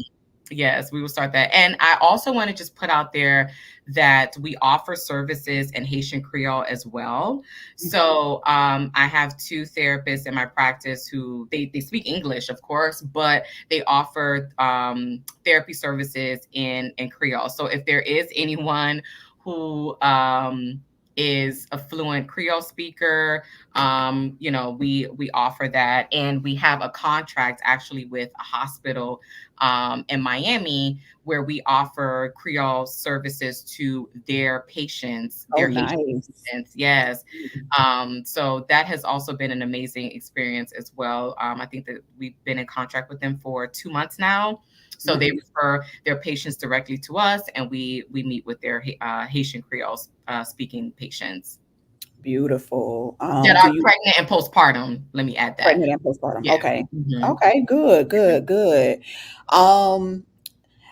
Speaker 2: yes, we will start that. And I also want to just put out there that we offer services in Haitian Creole as well. So I have two therapists in my practice who they speak English, of course, but they offer therapy services in Creole. So if there is anyone who is a fluent Creole speaker, we offer that, and we have a contract actually with a hospital in Miami where we offer Creole services to their patients,
Speaker 1: Oh,
Speaker 2: their Haitian
Speaker 1: nice.
Speaker 2: patients. Yes. So that has also been an amazing experience as well. I think that we've been in contract with them for 2 months now. So they
Speaker 1: Nice.
Speaker 2: refer their patients directly to us, and we meet with their Haitian Creole speaking patients
Speaker 1: Beautiful.
Speaker 2: that
Speaker 1: Do
Speaker 2: are
Speaker 1: you
Speaker 2: pregnant and postpartum. Let me add that.
Speaker 1: pregnant and postpartum?
Speaker 2: Yeah.
Speaker 1: Okay.
Speaker 2: Mhm.
Speaker 1: Okay, good, good, good. Um,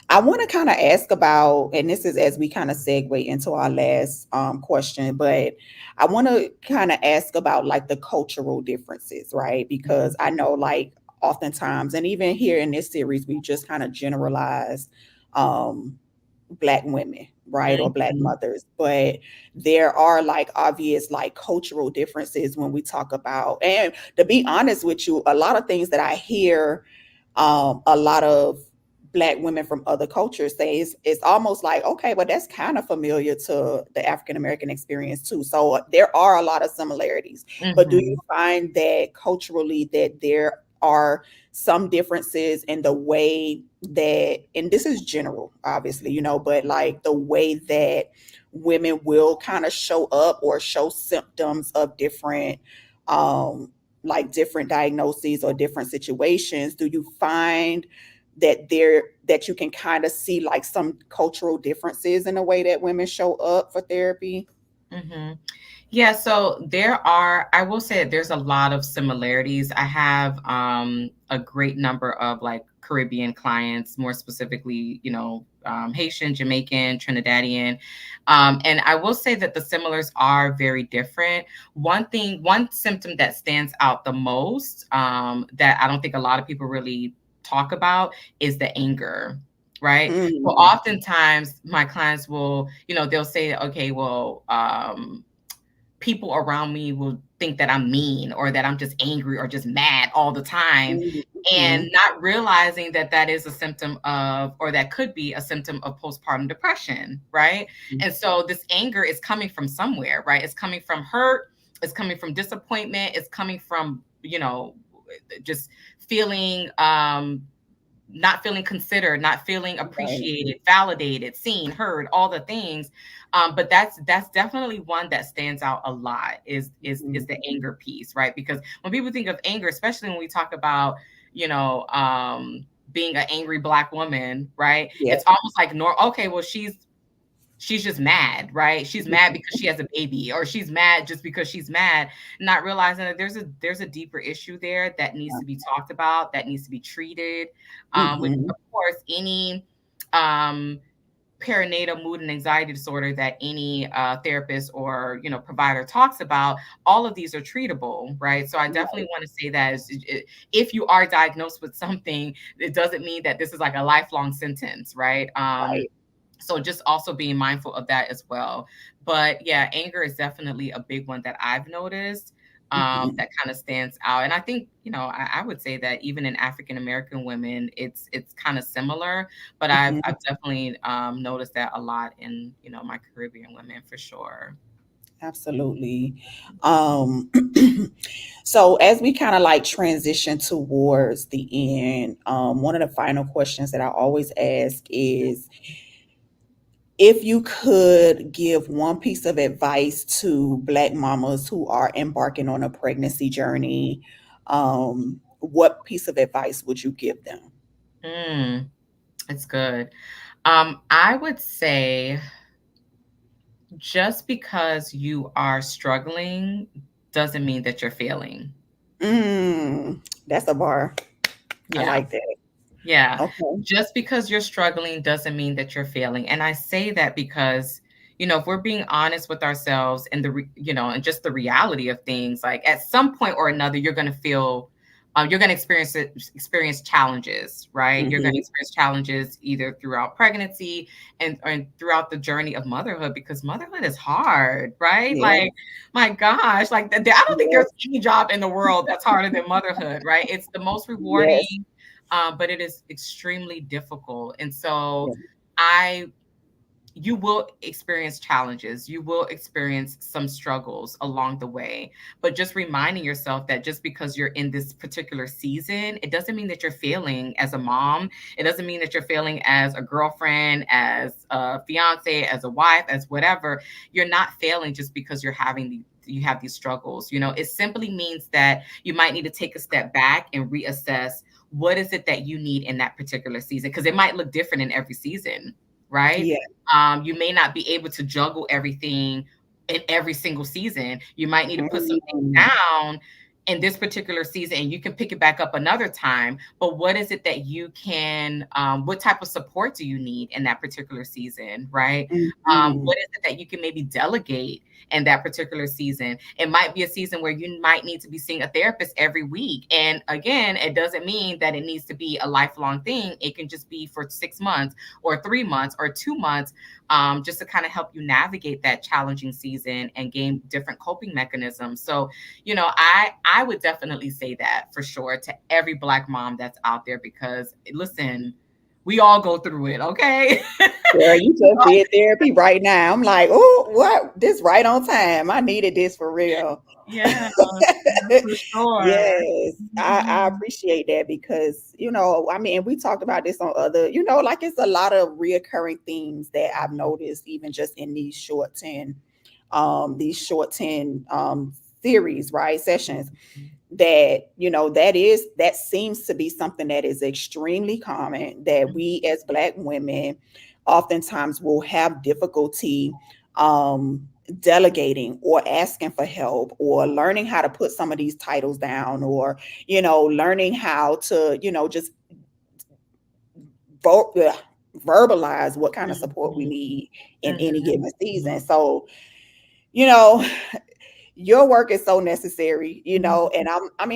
Speaker 1: I want to kind of ask about, and this is as we kind of segue into our last question, but I want to kind of ask about like the cultural differences, right? Because I know like oftentimes, and even here in this series, we just kind of generalize um, Black women, right? Or Black
Speaker 2: Mhm.
Speaker 1: mothers, but there are like obvious like cultural differences when we talk about, and to be honest with you, a lot of things that I hear a lot of Black women from other cultures say it's almost like, okay, well, that's kind of familiar to the African American experience too. So there are a lot of similarities. But do you
Speaker 2: Mhm.
Speaker 1: find that culturally that there are some differences in the way that, and this is general, obviously, but like the way that women will kind of show up or show symptoms of different like different diagnoses or different situations? Do you find that you can kind of see like some cultural differences in the way that women show up for therapy?
Speaker 2: Mhm. Yeah, so I will say that there's a lot of similarities. I have a great number of like Caribbean clients, more specifically, Haitian, Jamaican, Trinidadian. And I will say that the similars are very different. One symptom that stands out the most, that I don't think a lot of people really talk about, is the anger. Right. So
Speaker 1: Mm,
Speaker 2: oftentimes my clients will, they'll say, okay, well, people around me will think that I'm mean or that I'm just angry or just mad all the time,
Speaker 1: mm,
Speaker 2: and
Speaker 1: mm,
Speaker 2: not realizing that that is a symptom of, or that could be a symptom of postpartum depression, right?
Speaker 1: mm.
Speaker 2: And so this anger is coming from somewhere, right? It's coming from hurt, it's coming from disappointment, it's coming from, just feeling not feeling considered, not feeling
Speaker 1: Right.
Speaker 2: appreciated, validated, seen, heard, all the things. But that's definitely one that stands out a lot, is
Speaker 1: Mhm.
Speaker 2: the anger piece, right? Because when people think of anger, especially when we talk about, being an angry Black woman, right?
Speaker 1: Yeah.
Speaker 2: It's almost like okay, well, she's just mad, right? She's mad because she has a baby, or she's mad just because she's mad, not realizing that there's a deeper issue there that needs to be talked about, that needs to be treated. Which
Speaker 1: Mhm.
Speaker 2: of course any um perinatal mood and anxiety disorder that any therapist or provider talks about, all of these are treatable, right? So I definitely
Speaker 1: Right.
Speaker 2: want to say that if you are diagnosed with something, it doesn't mean that this is like a lifelong sentence, right?
Speaker 1: Right.
Speaker 2: So just also being mindful of that as well. But yeah, anger is definitely a big one that I've noticed.
Speaker 1: Mhm.
Speaker 2: that kind of stands out. And I think, I would say that even in African American women, it's kind of similar, but I've
Speaker 1: Mhm.
Speaker 2: definitely noticed that a lot in, my Caribbean women for sure.
Speaker 1: Absolutely. Um, so as we kind of like transition towards the end, one of the final questions that I always ask is if you could give one piece of advice to Black mamas who are embarking on a pregnancy journey, what piece of advice would you give them?
Speaker 2: Mm, it's good. I would say just because you are struggling doesn't mean that you're failing.
Speaker 1: That's a bar. I
Speaker 2: Yeah.
Speaker 1: like that.
Speaker 2: Yeah.
Speaker 1: Okay.
Speaker 2: Just because you're struggling doesn't mean that you're failing. And I say that because, if we're being honest with ourselves and and just the reality of things, like at some point or another, you're going to feel, you're going to experience challenges, right? You're going to
Speaker 1: Hmm.
Speaker 2: experience challenges either throughout pregnancy and throughout the journey of motherhood, because motherhood is hard, right?
Speaker 1: Yeah.
Speaker 2: Like, my gosh, like I don't think there's
Speaker 1: Yes.
Speaker 2: any job in the world that's harder than motherhood, right? It's the most
Speaker 1: Yes.
Speaker 2: rewarding, but it is extremely difficult. And so
Speaker 1: Yeah.
Speaker 2: I you will experience challenges. You will experience some struggles along the way. But just reminding yourself that just because you're in this particular season, it doesn't mean that you're failing as a mom. It doesn't mean that you're failing as a girlfriend, as a fiance, as a wife, as whatever. You're not failing just because you have these struggles. It simply means that you might need to take a step back and reassess what is it that you need in that particular season, because it might look different in every season, right?
Speaker 1: Yeah.
Speaker 2: You may not be able to juggle everything in every single season. You might need to put some things
Speaker 1: Mm.
Speaker 2: down in this particular season and you can pick it back up another time. But what is it that you can, what type of support do you need in that particular season, right?
Speaker 1: Mhm.
Speaker 2: What is it that you can maybe delegate in that particular season? It might be a season where you might need to be seeing a therapist every week. And again, it doesn't mean that it needs to be a lifelong thing. It can just be for 6 months or 3 months or 2 months, just to kind of help you navigate that challenging season and gain different coping mechanisms. So, I would definitely say that for sure to every Black mom that's out there, because listen, we all go through it, okay?
Speaker 1: Girl, you just did therapy right now. I'm like, oh, what? This right on time. I needed this for real.
Speaker 2: Yeah, for sure.
Speaker 1: Yes, I
Speaker 2: Mhm.
Speaker 1: appreciate that because, I mean, we talked about this on other, like it's a lot of reoccurring themes that I've noticed even just in these short 10 series, right? Sessions that that seems to be something that is extremely common that we as Black women oftentimes will have difficulty delegating or asking for help or learning how to put some of these titles down or learning how to just vo- ugh, verbalize what kind of support we
Speaker 2: Mhm.
Speaker 1: need in any
Speaker 2: Mhm.
Speaker 1: given season. So you know your work is so necessary,
Speaker 2: Mhm.
Speaker 1: and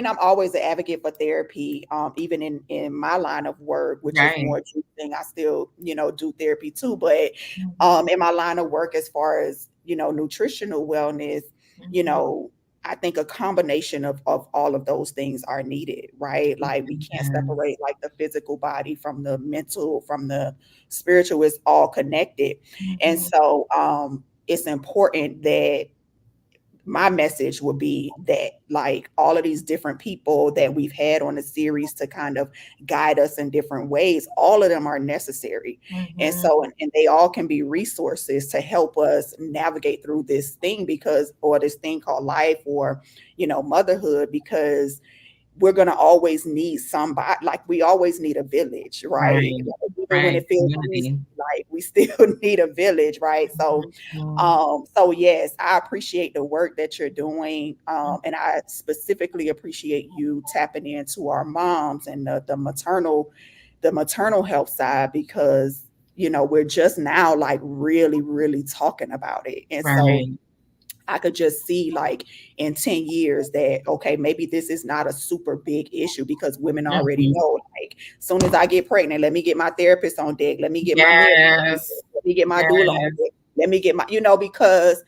Speaker 1: I'm always an advocate for therapy, even in my line of work, which is
Speaker 2: Right.
Speaker 1: more thing. I still, do therapy too, but
Speaker 2: Mhm.
Speaker 1: in my line of work, as far as, nutritional wellness, you
Speaker 2: Mhm.
Speaker 1: know, I think a combination of all of those things are needed, right? Like we can't
Speaker 2: Yes.
Speaker 1: separate like the physical body from the mental, from the spiritual. It's all connected. And
Speaker 2: Mhm.
Speaker 1: so it's important that my message would be that like all of these different people that we've had on the series to kind of guide us in different ways, all of them are necessary. And
Speaker 2: Mhm.
Speaker 1: so and they all can be resources to help us navigate through this thing because or this thing called life or motherhood, because we're going to always need somebody. Like we always need a village, right?
Speaker 2: Right.
Speaker 1: Like, even when
Speaker 2: Right.
Speaker 1: it feels easy,
Speaker 2: Community.
Speaker 1: like we still need a village, right? So
Speaker 2: Mhm.
Speaker 1: so yes, I appreciate the work that you're doing,
Speaker 2: Mhm.
Speaker 1: and I specifically appreciate you tapping into our moms and the maternal health side, because we're just now like really really talking about it. And so
Speaker 2: Right.
Speaker 1: I could just see like in 10 years that, okay, maybe this is not a super big issue because women already
Speaker 2: Mhm.
Speaker 1: know, like, as soon as I get pregnant, let me get my therapist on deck. Let me get my midwife on deck.
Speaker 2: Yes.
Speaker 1: Let me get my doula on
Speaker 2: Yes.
Speaker 1: deck. Let me get my, because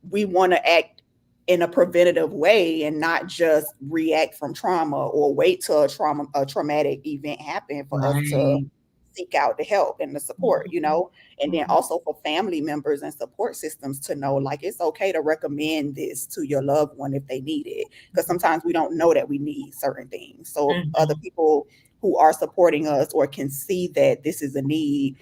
Speaker 1: we want to act in a preventative way and not just react from trauma or wait till a traumatic event happen for us to
Speaker 2: Right.
Speaker 1: seek out the help and the support, you
Speaker 2: Mhm.
Speaker 1: know. And then
Speaker 2: Mhm.
Speaker 1: also for family members and support systems to know, like, it's okay to recommend this to your loved one if they need it, because sometimes we don't know that we need certain things. So if other
Speaker 2: Mhm.
Speaker 1: people who are supporting us or can see that this is a need,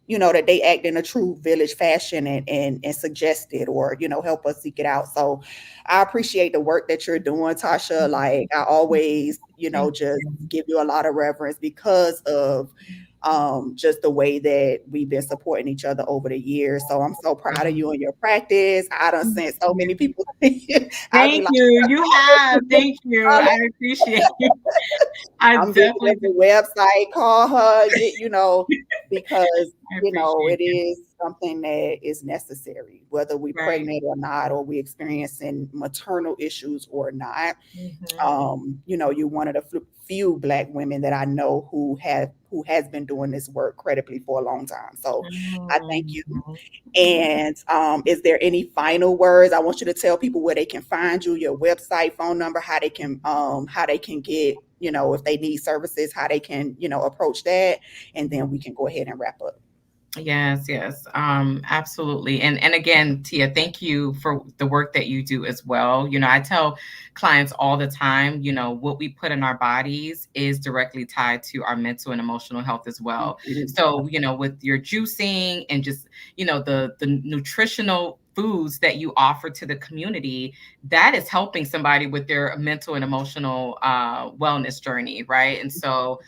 Speaker 1: you know, that they act in a true village fashion and suggest it, or, you know, help us seek it out. So I appreciate the work that you're doing, Tasha. Like, I always, you know,
Speaker 2: Thank
Speaker 1: just
Speaker 2: you.
Speaker 1: give you a lot of reverence because of just the way that we've been supporting each other over the years. So I'm so proud of you and your practice. I done
Speaker 2: Thank
Speaker 1: sent so many
Speaker 2: you.
Speaker 1: people. I'll be
Speaker 2: Thank
Speaker 1: like,
Speaker 2: you. You have. Thank you. I appreciate you. I
Speaker 1: I'm giving
Speaker 2: definitely
Speaker 1: them
Speaker 2: do.
Speaker 1: the website, call her, you know, because,
Speaker 2: I
Speaker 1: you know,
Speaker 2: appreciate
Speaker 1: it
Speaker 2: you.
Speaker 1: is something that is necessary, whether we
Speaker 2: Right.
Speaker 1: pregnant or not, or we experiencing maternal issues or not.
Speaker 2: Mhm.
Speaker 1: You know, you're one of the few Black women that I know who has been doing this work credibly for a long time. So I thank you.
Speaker 2: Mhm.
Speaker 1: And is there any final words? I want you to tell people where they can find you, your website, phone number, how they can get, you know, if they need services, how they can, you know, approach that, and then we can go ahead and wrap up.
Speaker 2: Yes, yes, absolutely. And again, Tia, thank you for the work that you do as well. You know, I tell clients all the time, you know, what we put in our bodies is directly tied to our mental and emotional health as well.
Speaker 1: Mhm.
Speaker 2: So, you know, with your juicing and just, you know, the nutritional foods that you offer to the community, that is helping somebody with their mental and emotional wellness journey, right? And so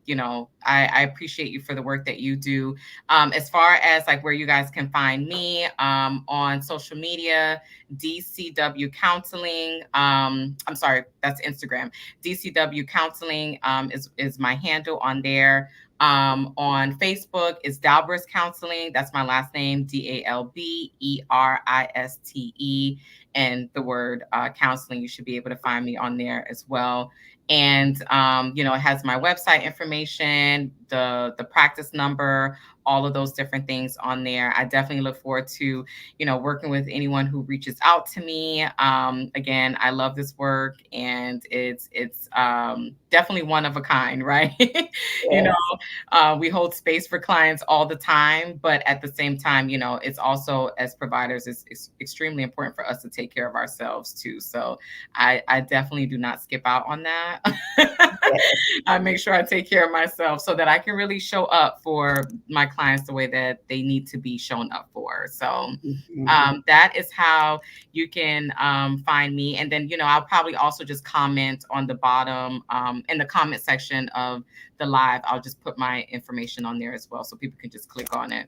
Speaker 2: you know, I appreciate you for the work that you do. As far as like where you guys can find me on social media, DCW Counseling. I'm sorry, that's Instagram. DCW Counseling is my handle on there. On Facebook is Dalberiste Counseling. That's my last name, Dalberiste, and the word counseling. You should be able to find me on there as well. And you know, it has my website information, the practice number, all of those different things on there. I definitely look forward to, you know, working with anyone who reaches out to me. Again, I love this work, and it's definitely one of a kind, right? You know,
Speaker 1: Yes.
Speaker 2: we hold space for clients all the time, but at the same time, you know, it's also as providers, it's extremely important for us to take care of ourselves too. So I definitely do not skip out on that.
Speaker 1: Yes.
Speaker 2: I make sure I take care of myself so that I can really show up for my clients the way that they need to be shown up for. So
Speaker 1: Mhm.
Speaker 2: that is how you can find me. And then, you know, I'll probably also just comment on the bottom in the comment section of the live. I'll just put my information on there as well so people can just click on it.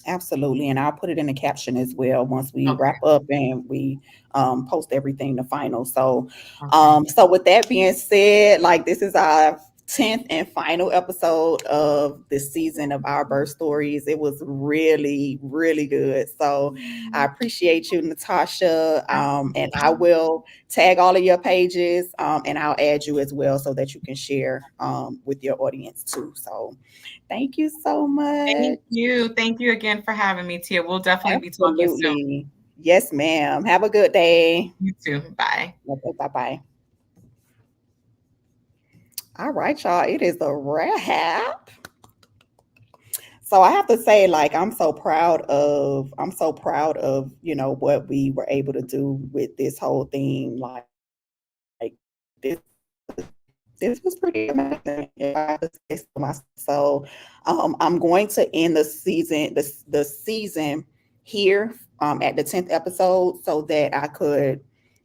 Speaker 1: Absolutely. And I'll put it in the caption as well once we
Speaker 2: Okay.
Speaker 1: wrap up and we post everything to final. So
Speaker 2: Okay.
Speaker 1: so with that being said, like, this is our 10th and final episode of the season of our birth stories. It was really, really good. So I appreciate you, Natasha. And I
Speaker 2: Absolutely.
Speaker 1: will tag all of your pages, and I'll add you as well so that you can share with your audience too. So thank you so much.
Speaker 2: Thank you. Thank you again for having me, Tia. We'll definitely be talking soon.
Speaker 1: Absolutely. Yes, ma'am. Have a good day.
Speaker 2: You too. Bye.
Speaker 1: Bye bye. All right, y'all. It is a wrap. So I have to say, like, I'm so proud of, you know, what we were able to do with this whole thing. Like, this was pretty amazing, if I have to say so myself. So I'm going to end the season here at the 10th episode so that I could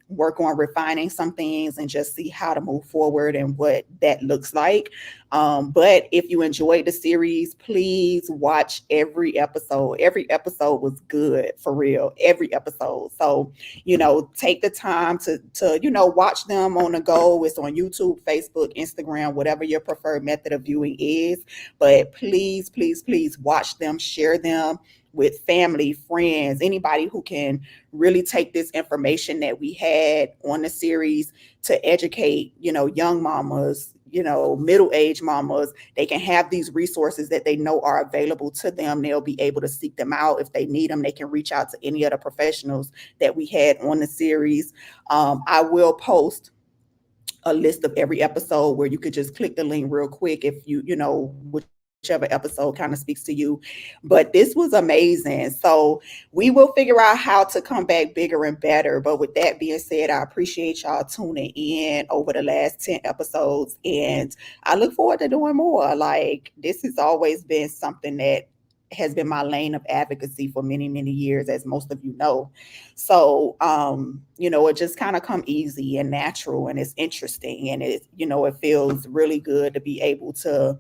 Speaker 1: work on refining some things and just see how to move forward and what that looks like. But if you enjoyed the series, please watch every episode. Every episode was good, for real. Every episode. So, you know, take the time to you know, watch them on the go. It's on YouTube, Facebook, Instagram, whatever your preferred method of viewing is. But please, please, please watch them, share them with family, friends, anybody who can really take this information that we had on the series to educate, you know, young mamas, middle-aged mamas, they can have these resources that they know are available to them. They'll be able to seek them out. If they need them, they can reach out to any of the professionals that we had on the series. I will post a list of every episode where you could just click the link real quick if whichever episode kind of speaks to you. But this was amazing. So we will figure out how to come back bigger and better. But with that being said, I appreciate y'all tuning in over the last 10 episodes. And I look forward to doing more. Like, this has always been something that has been my lane of advocacy for many, many years, as most of you know. So, it just kind of come easy and natural, and it's interesting, and it feels really good to be able to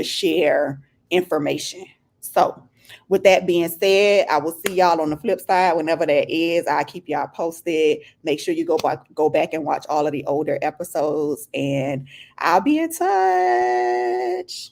Speaker 1: share information. So, with that being said, I will see y'all on the flip side whenever that is. I'll keep y'all posted. Make sure you go back and watch all of the older episodes, and I'll be in touch.